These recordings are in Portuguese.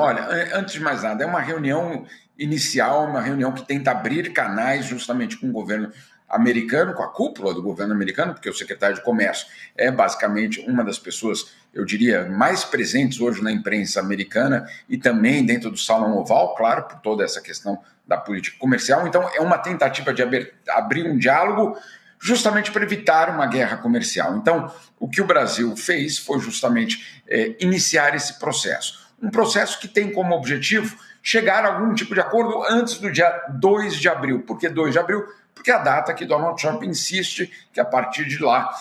olha, antes de mais nada, é uma reunião inicial, uma reunião que tenta abrir canais justamente com o governo americano, com a cúpula do governo americano, porque o secretário de Comércio é basicamente uma das pessoas, eu diria, mais presentes hoje na imprensa americana e também dentro do Salão Oval, claro, por toda essa questão da política comercial. Então, é uma tentativa de abrir um diálogo justamente para evitar uma guerra comercial. Então, o que o Brasil fez foi justamente iniciar esse processo. Um processo que tem como objetivo chegar a algum tipo de acordo antes do dia 2 de abril. Por que 2 de abril? Porque é a data que Donald Trump insiste que a partir de lá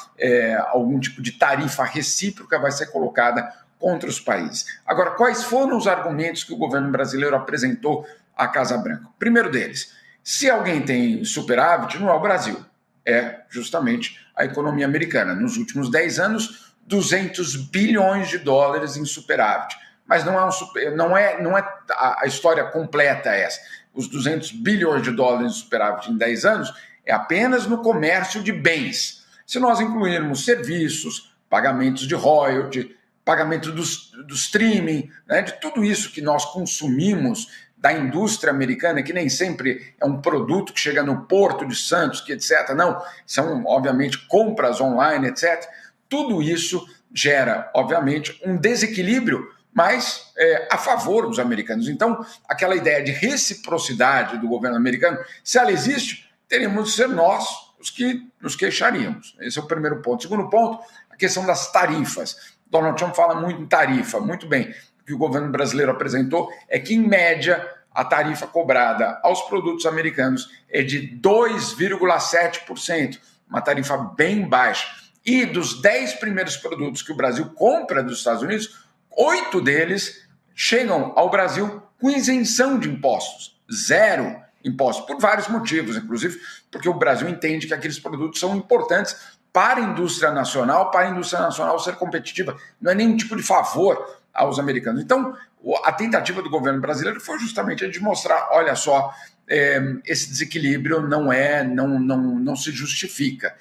algum tipo de tarifa recíproca vai ser colocada contra os países. Agora, quais foram os argumentos que o governo brasileiro apresentou à Casa Branca? O primeiro deles, se alguém tem superávit, não é o Brasil, é justamente a economia americana. Nos últimos 10 anos, 200 bilhões de dólares em superávit. Mas não é a história completa essa. Os 200 bilhões de dólares em superávit em 10 anos é apenas no comércio de bens. Se nós incluirmos serviços, pagamentos de royalty, pagamento do streaming, né, de tudo isso que nós consumimos da indústria americana, que nem sempre é um produto que chega no Porto de Santos, que etc. Não, são, obviamente, compras online, etc. Tudo isso gera, obviamente, um desequilíbrio, mas a favor dos americanos. Então, aquela ideia de reciprocidade do governo americano, se ela existe, teríamos de ser nós os que nos queixaríamos. Esse é o primeiro ponto. Segundo ponto, a questão das tarifas. Donald Trump fala muito em tarifa, muito bem. O que o governo brasileiro apresentou é que, em média, a tarifa cobrada aos produtos americanos é de 2,7%, uma tarifa bem baixa. E dos 10 primeiros produtos que o Brasil compra dos Estados Unidos, 8 deles chegam ao Brasil com isenção de impostos, 0 impostos, por vários motivos, inclusive porque o Brasil entende que aqueles produtos são importantes para a indústria nacional ser competitiva. Não é nenhum tipo de favor aos americanos. Então, a tentativa do governo brasileiro foi justamente a de mostrar, olha só, esse desequilíbrio não se justifica.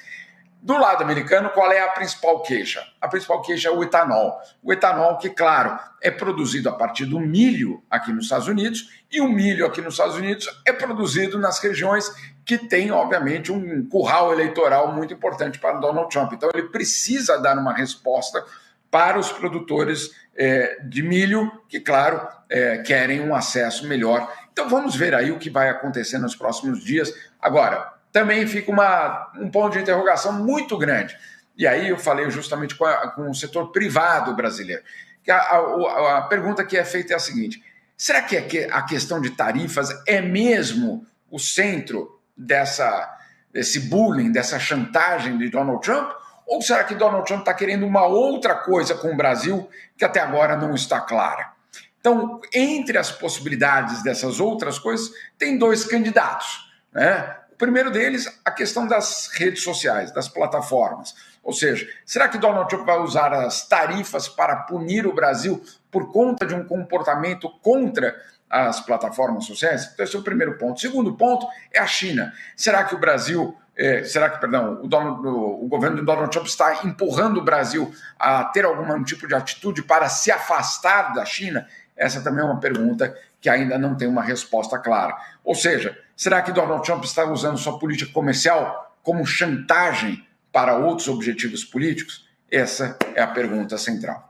Do lado americano, qual é a principal queixa? A principal queixa é o etanol. O etanol que, claro, é produzido a partir do milho aqui nos Estados Unidos, e o milho aqui nos Estados Unidos é produzido nas regiões que tem, obviamente, um curral eleitoral muito importante para Donald Trump. Então, ele precisa dar uma resposta para os produtores de milho, que, claro, querem um acesso melhor. Então, vamos ver aí o que vai acontecer nos próximos dias. Agora, também fica um ponto de interrogação muito grande. E aí eu falei justamente com o setor privado brasileiro. Que a pergunta que é feita é a seguinte: será que a questão de tarifas é mesmo o centro desse bullying, dessa chantagem de Donald Trump? Ou será que Donald Trump está querendo uma outra coisa com o Brasil que até agora não está clara? Então, entre as possibilidades dessas outras coisas, tem 2 candidatos, né? O primeiro deles, a questão das redes sociais, das plataformas. Ou seja, será que Donald Trump vai usar as tarifas para punir o Brasil por conta de um comportamento contra as plataformas sociais? Então, esse é o primeiro ponto. O segundo ponto é a China. Será que o governo de Donald Trump está empurrando o Brasil a ter algum tipo de atitude para se afastar da China? Essa também é uma pergunta que ainda não tem uma resposta clara. Ou seja, será que Donald Trump está usando sua política comercial como chantagem para outros objetivos políticos? Essa é a pergunta central.